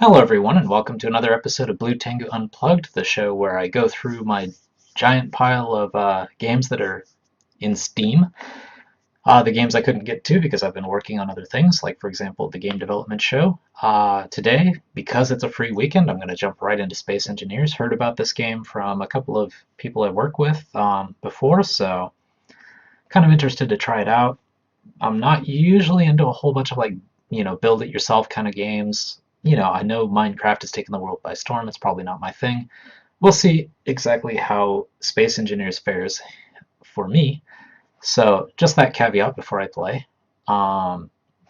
Hello everyone and welcome to another episode of Blue Tengu Unplugged, the show where I go through my giant pile of games that are in Steam. The games I couldn't get to because I've been working on other things, like for example the game development show. Today, because it's a free weekend, I'm going to jump right into Space Engineers. Heard about this game from a couple of people I work with before, so kind of interested to try it out. I'm not usually into a whole bunch of build it yourself kind of games. I know Minecraft has taken the world by storm. It's probably not my thing. We'll see exactly how Space Engineers fares for me. So just that caveat before I play.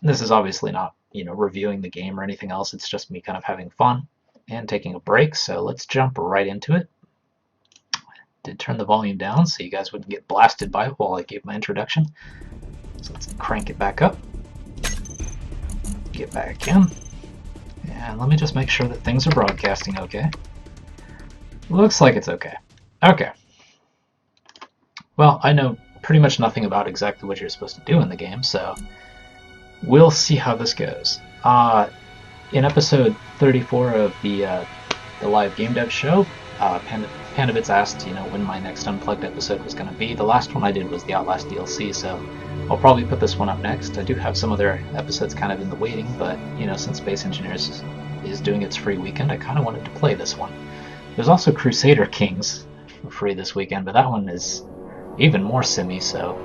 This is obviously not, reviewing the game or anything else. It's just me kind of having fun and taking a break. So let's jump right into it. Did turn the volume down so you guys wouldn't get blasted by it while I gave my introduction. So let's crank it back up. Get back in. And let me just make sure that things are broadcasting okay. Looks like it's okay. Okay. Well, I know pretty much nothing about exactly what you're supposed to do in the game, so we'll see how this goes. In episode 34 of the live game dev show, Pandabits asked, when my next Unplugged episode was going to be. The last one I did was the Outlast DLC, so I'll probably put this one up next. I do have some other episodes kind of in the waiting, but, since Space Engineers is doing its free weekend, I kind of wanted to play this one. There's also Crusader Kings for free this weekend, but that one is even more simmy, so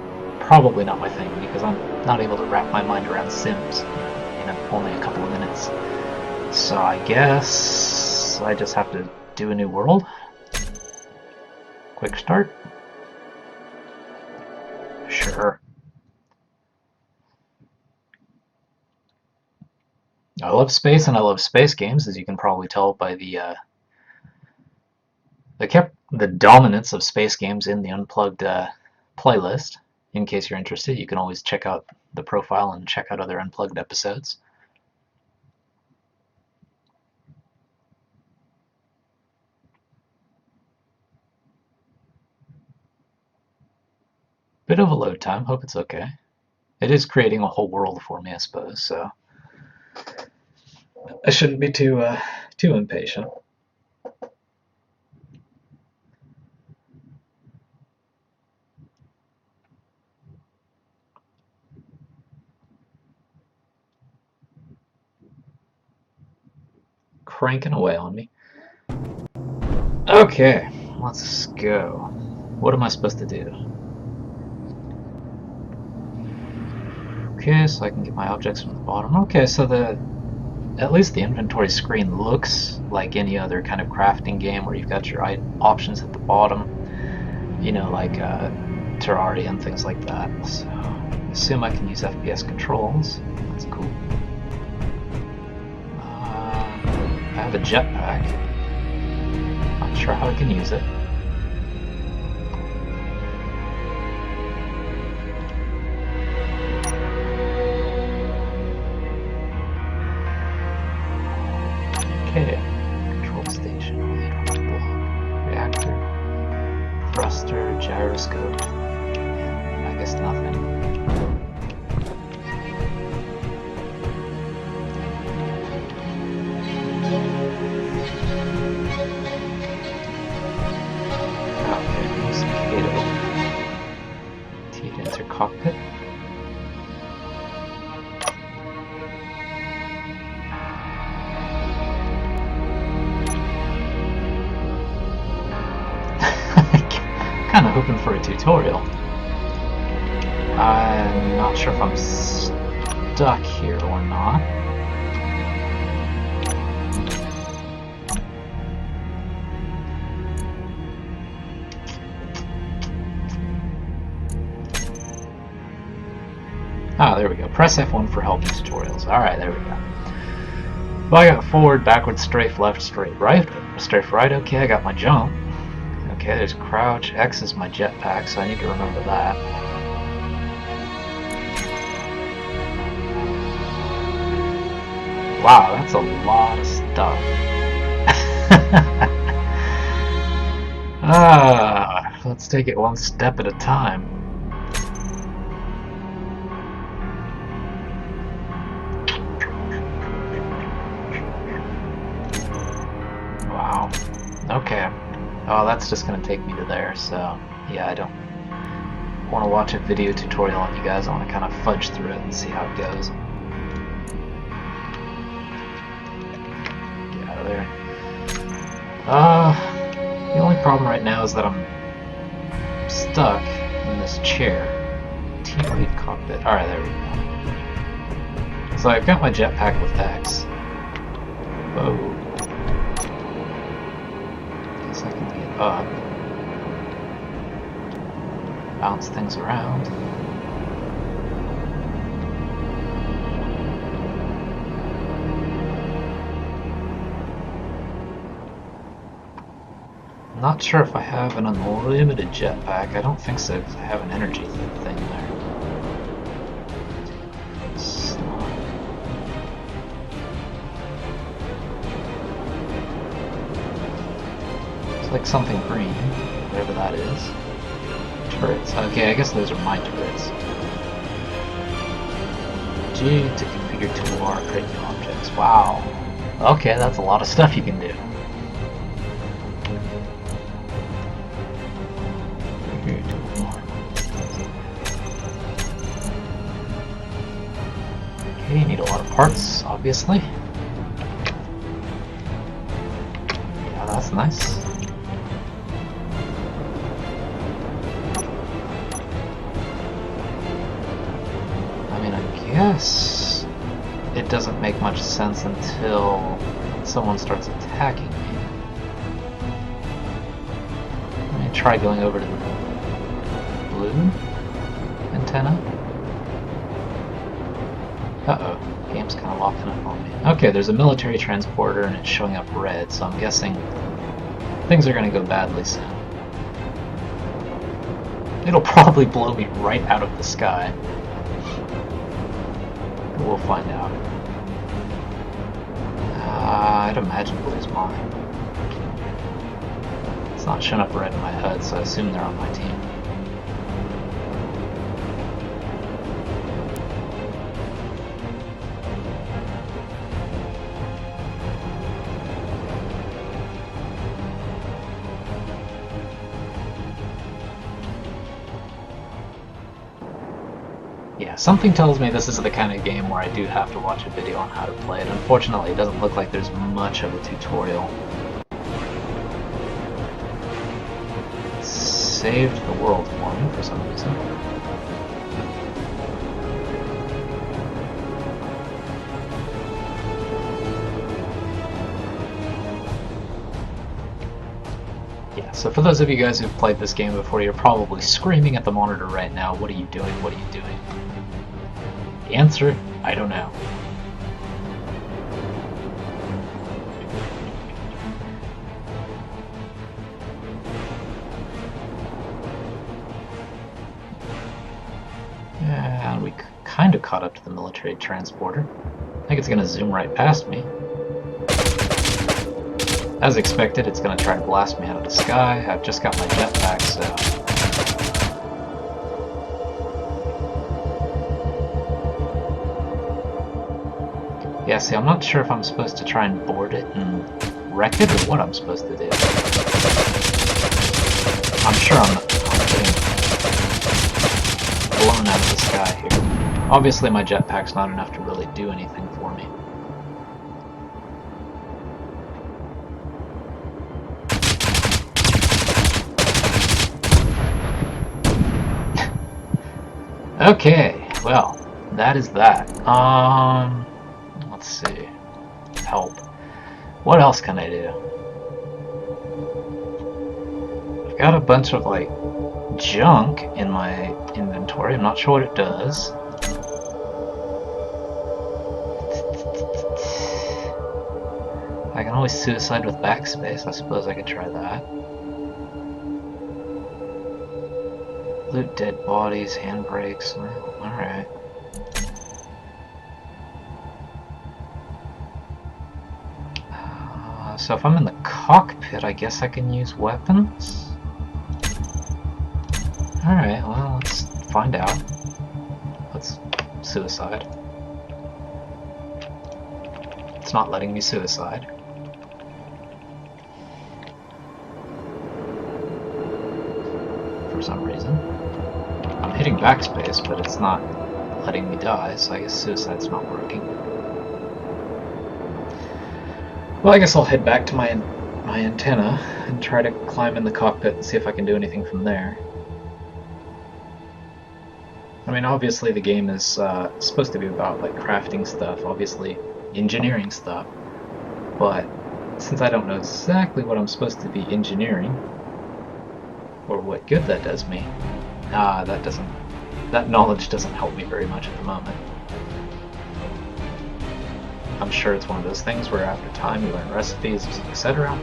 probably not my thing, because I'm not able to wrap my mind around Sims in only a couple of minutes. So I guess I just have to do a new world. Quick start. Sure. I love space and I love space games, as you can probably tell by the dominance of space games in the Unplugged playlist. In case you're interested, you can always check out the profile and check out other Unplugged episodes. Bit of a load time, hope it's okay. It is creating a whole world for me, I suppose, so I shouldn't be too impatient. Cranking away on me. Okay, let's go. What am I supposed to do? Okay, so I can get my objects from the bottom. Okay, so at least the inventory screen looks like any other kind of crafting game where you've got your options at the bottom, like Terraria and things like that. So I assume I can use FPS controls. That's cool. I have a jetpack. Not sure how I can use it. Okay, control station, block, reactor, thruster, gyroscope, and I guess nothing. Okay, use Kato. T to enter cockpit. Kind of hoping for a tutorial. I'm not sure if I'm stuck here or not. Ah, there we go. Press F1 for help tutorials. Alright, there we go. Well, I got forward, backward, strafe, left, strafe, right. Strafe right, okay, I got my jump. Okay, there's crouch. X is my jetpack, so I need to remember that. Wow, that's a lot of stuff. Let's take it one step at a time. Oh, that's just gonna take me to there, so yeah, I don't want to watch a video tutorial on you guys. I want to kind of fudge through it and see how it goes. Get out of there. The only problem right now is that I'm stuck in this chair. Team cockpit. Alright, there we go. So I've got my jetpack with X. Whoa. Guess I can get up. Bounce things around. Not sure if I have an unlimited jetpack. I don't think so, because I have an energy thing there. It's like something green, whatever that is. Turrets. Okay, I guess those are my turrets. G to configure toolbar, create new objects. Wow. Okay, that's a lot of stuff you can do. Okay, you need a lot of parts, obviously. Yeah, that's nice. Yes, it doesn't make much sense until someone starts attacking me. Let me try going over to the blue antenna. Uh-oh, game's kind of locking up on me. Okay, there's a military transporter and it's showing up red, so I'm guessing things are going to go badly soon. It'll probably blow me right out of the sky. We'll find out. I'd imagine blue's mine. It's not showing up red in my HUD, so I assume they're on my team. Yeah, something tells me this is the kind of game where I do have to watch a video on how to play it. Unfortunately, it doesn't look like there's much of a tutorial. It saved the world for me for some reason. Yeah, so for those of you guys who've played this game before, you're probably screaming at the monitor right now, what are you doing, what are you doing? The answer, I don't know. And we kind of caught up to the military transporter. I think it's going to zoom right past me. As expected, it's going to try to blast me out of the sky. I've just got my jetpack, so... Yeah, see, I'm not sure if I'm supposed to try and board it and wreck it, or what I'm supposed to do. I'm sure I'm getting blown out of the sky here. Obviously, my jetpack's not enough to really do anything for me. Okay, well, that is that. Let's see. Help. What else can I do? I've got a bunch of, like, junk in my inventory. I'm not sure what it does. I can always suicide with backspace. I suppose I could try that. Loot dead bodies, handbrakes. Alright. So if I'm in the cockpit, I guess I can use weapons? Alright, well, let's find out. Let's suicide. It's not letting me suicide. for some reason. I'm hitting backspace, but it's not letting me die, so I guess suicide's not working. Well, I guess I'll head back to my antenna and try to climb in the cockpit and see if I can do anything from there. I mean, obviously the game is supposed to be about like crafting stuff, obviously engineering stuff, but since I don't know exactly what I'm supposed to be engineering, or what good that does me, that knowledge doesn't help me very much at the moment. I'm sure it's one of those things where after time you learn recipes, etc.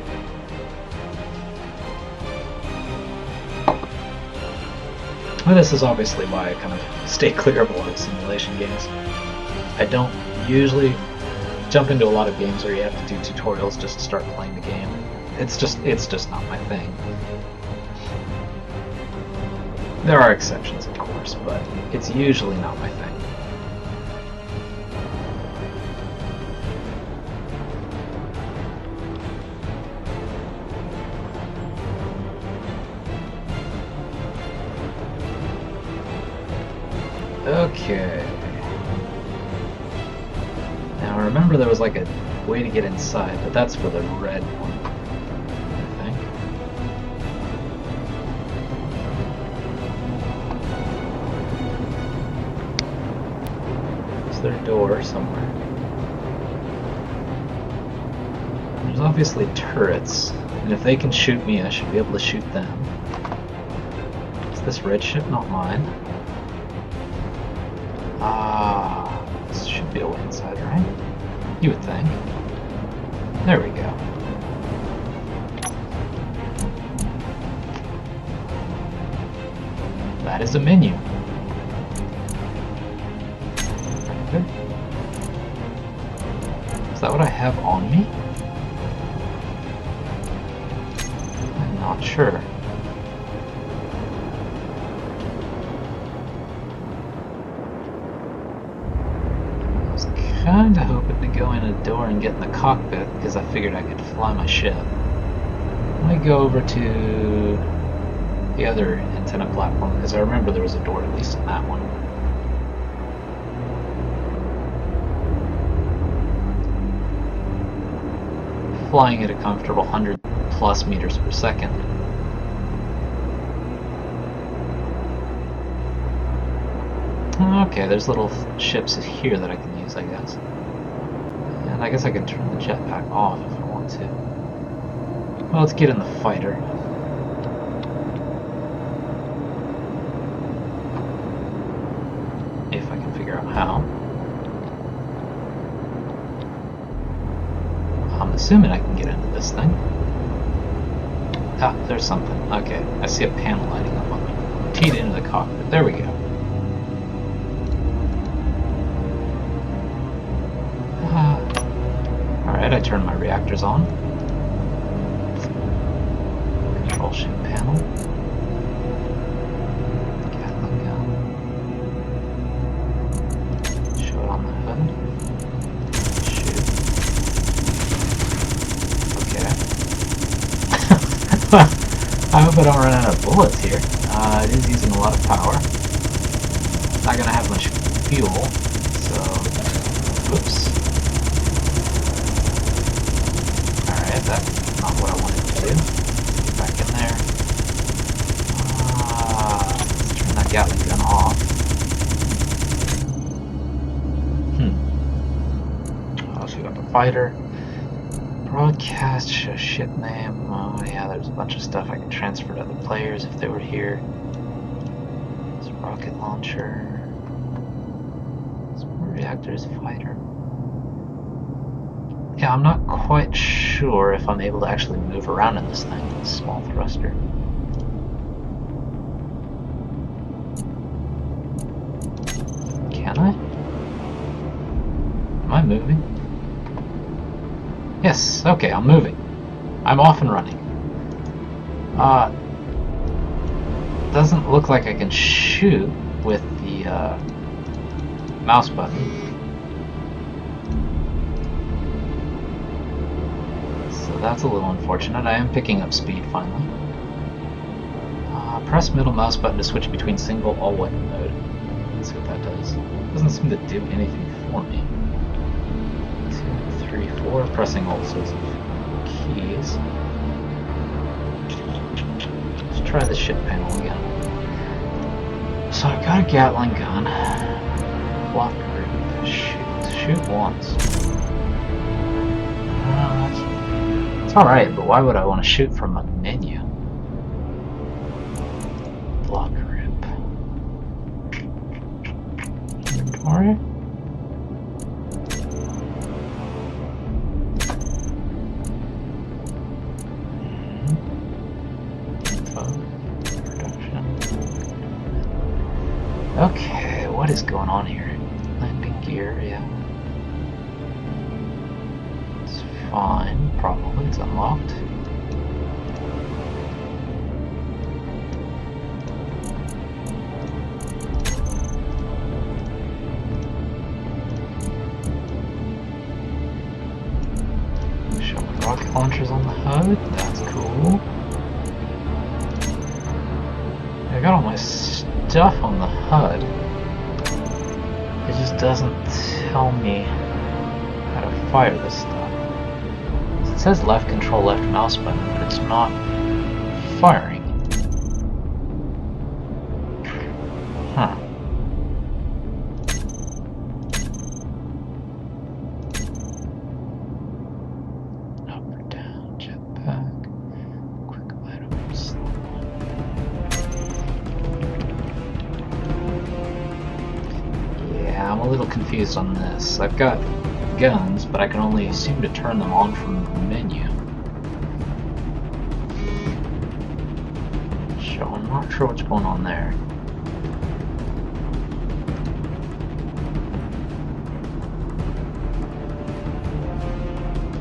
Well, this is obviously why I kind of stay clear of a lot of simulation games. I don't usually jump into a lot of games where you have to do tutorials just to start playing the game. It's just not my thing. There are exceptions, of course, but it's usually not my thing. Okay. Now remember there was like a way to get inside, but that's for the red one, I think. Is there a door somewhere? There's obviously turrets, and if they can shoot me, I should be able to shoot them. Is this red ship not mine? This should be a way inside, right? You would think. There we go. That is a menu. Okay. Is that what I have on me? I'm not sure. Kinda hoping to go in a door and get in the cockpit because I figured I could fly my ship. Let me go over to the other antenna platform because I remember there was a door at least in that one. Flying at a comfortable 100 plus meters per second. Okay, there's little ships here that I can use, I guess. And I guess I can turn the jetpack off if I want to. Well, let's get in the fighter. If I can figure out how. I'm assuming I can get into this thing. Ah, there's something. Okay, I see a panel lighting up on me. Teed into the cockpit. There we go. Alright, I turn my reactors on. Control ship panel. Gatling gun. Show it on the hood. Shoot. Okay. I hope I don't run out of bullets here. It is using a lot of power. Not gonna have much fuel, so... Whoops. That's not what I wanted to do. Get back in there. Let's turn that Gatling gun off. Oh, so we got the fighter. Broadcast, show ship name. Oh yeah, there's a bunch of stuff I can transfer to other players if they were here. It's rocket launcher. Reactors, fighter. Yeah, I'm not quite sure if I'm able to actually move around in this thing, this small thruster. Can I? Am I moving? Yes, okay, I'm moving. I'm off and running. Doesn't look like I can shoot with the mouse button. So that's a little unfortunate. I am picking up speed finally. Press middle mouse button to switch between single all weapon mode. Let's see what that does. Doesn't seem to do anything for me. 2, 3, 4. Pressing all sorts of keys. Let's try the ship panel again. So I've got a Gatling gun. Block group. Shoot. Shoot once. It's alright, but why would I want to shoot from a menu? Block group. Inventory. Okay, what is going on here? Landing gear, yeah. It's fine, probably. It's unlocked. Show me rocket launchers on the HUD. That's cool. I got all my stuff on the HUD. It just doesn't tell me how to fire this stuff. It says left control, left mouse button, but it's not firing. Huh. Up or down, jetpack, quick items. Yeah, I'm a little confused on this. I've got guns, but I can only seem to turn them on from the menu. So I'm not sure what's going on there.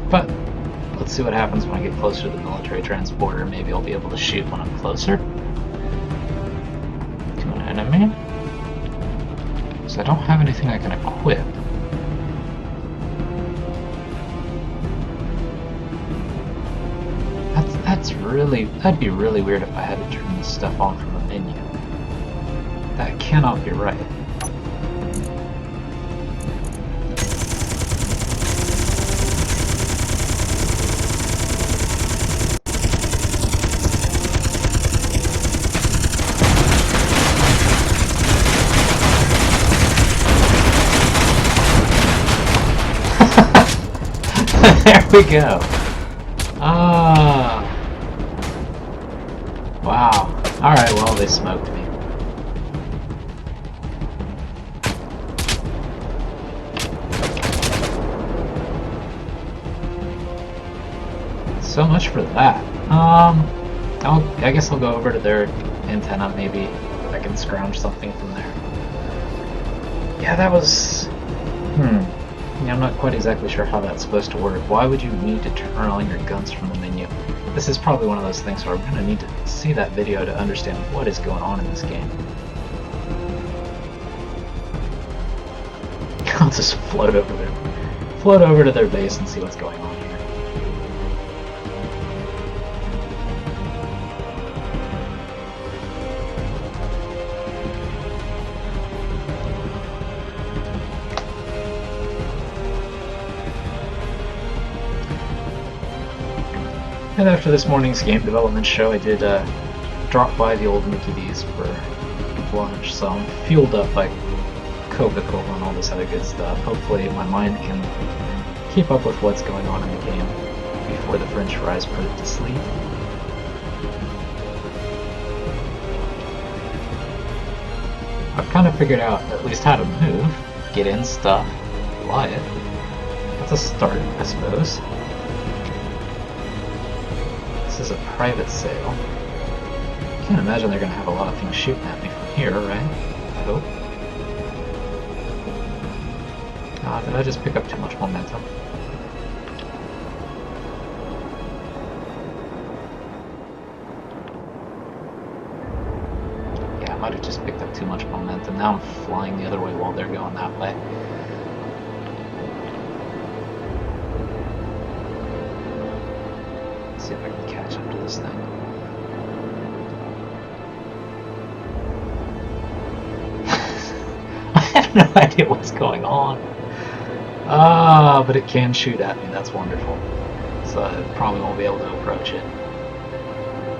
But let's see what happens when I get closer to the military transporter. Maybe I'll be able to shoot when I'm closer to an enemy. So I don't have anything I can equip. That'd be really weird if I had to turn this stuff on from a menu. That cannot be right. There we go. Ah. Wow. Alright, well, they smoked me. So much for that. I guess I'll go over to their antenna, maybe I can scrounge something from there. Yeah, that was... Yeah, I'm not quite exactly sure how that's supposed to work. Why would you need to turn on your guns from the menu? This is probably one of those things where I'm going to need to see that video to understand what is going on in this game. I'll just float over to their base and see what's going on here. And after this morning's game development show, I did drop by the old Mickey D's for lunch, so I'm fueled up by Coca-Cola and all this other good stuff. Hopefully my mind can keep up with what's going on in the game before the french fries put it to sleep. I've kind of figured out at least how to move, get in stuff, fly it. That's a start, I suppose. This is a private sale. Can't imagine they're going to have a lot of things shooting at me from here, right? I hope. Did I just pick up too much momentum? Yeah, I might have just picked up too much momentum. Now I'm flying the other way while they're going that way. Let's see if I can catch up to this thing. have no idea what's going on. But it can shoot at me. That's wonderful. So I probably won't be able to approach it.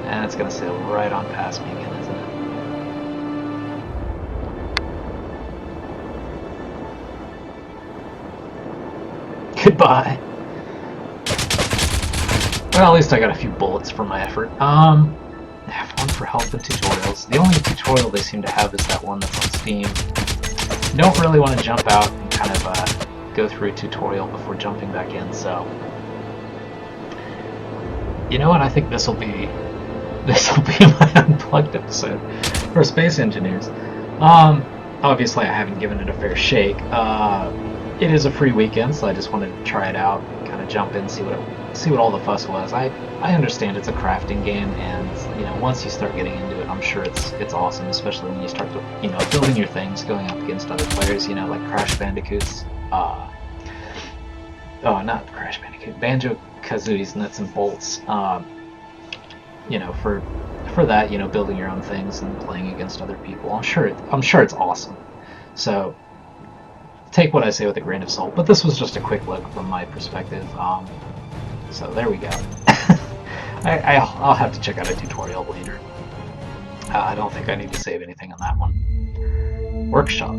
And it's going to sail right on past me again, isn't it? Goodbye. Well, at least I got a few bullets for my effort. I have one for help and tutorials. The only tutorial they seem to have is that one that's on Steam. Don't really want to jump out and kind of go through a tutorial before jumping back in, so... You know what, I think this'll be my Unplugged episode for Space Engineers. Obviously I haven't given it a fair shake. It is a free weekend, so I just wanted to try it out, kind of jump in, see what all the fuss was. I understand it's a crafting game, and you know, once you start getting into it, I'm sure it's awesome, especially when you start to, you know, building your things, going up against other players, you know, like Crash Bandicoots. Oh, not Crash Bandicoot, Banjo-Kazooie's Nuts and Bolts. You know, for that, you know, building your own things and playing against other people. I'm sure it's awesome. So take what I say with a grain of salt. But this was just a quick look from my perspective. So there we go. I'll have to check out a tutorial later. I don't think I need to save anything on that one. Workshop.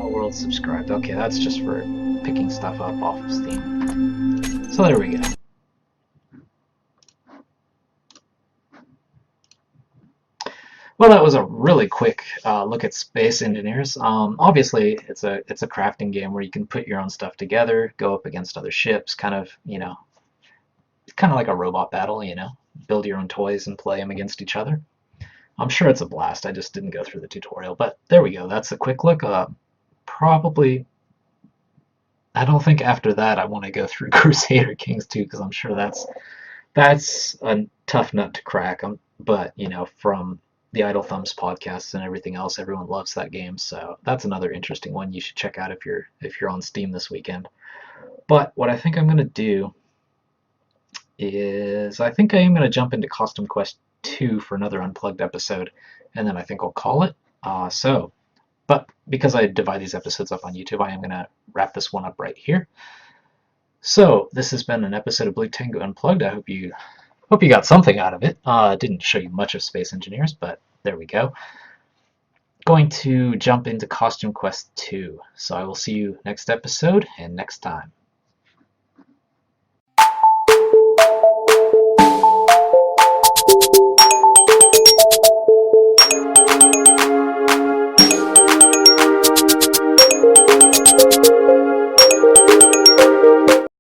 World subscribed. Okay, that's just for picking stuff up off of Steam. So there we go. Well, that was a really quick look at Space Engineers. Obviously, it's a crafting game where you can put your own stuff together, go up against other ships, kind of, you know, kind of like a robot battle, you know, build your own toys and play them against each other. I'm sure it's a blast. I just didn't go through the tutorial, but there we go. That's a quick look. Probably, I don't think after that I want to go through Crusader Kings 2, because I'm sure that's a tough nut to crack. But you know, from the Idle Thumbs podcasts and everything else, everyone loves that game, so that's another interesting one you should check out if you're on Steam this weekend. But what I think I'm going to do is I think I am going to jump into Costume Quest 2 for another Unplugged episode, and then I think I'll call it. But because I divide these episodes up on YouTube, I am going to wrap this one up right here. So this has been an episode of Blue Tengu Unplugged. I hope you got something out of it. Didn't show you much of Space Engineers, but there we go. Going to jump into Costume Quest 2. So I will see you next episode and next time.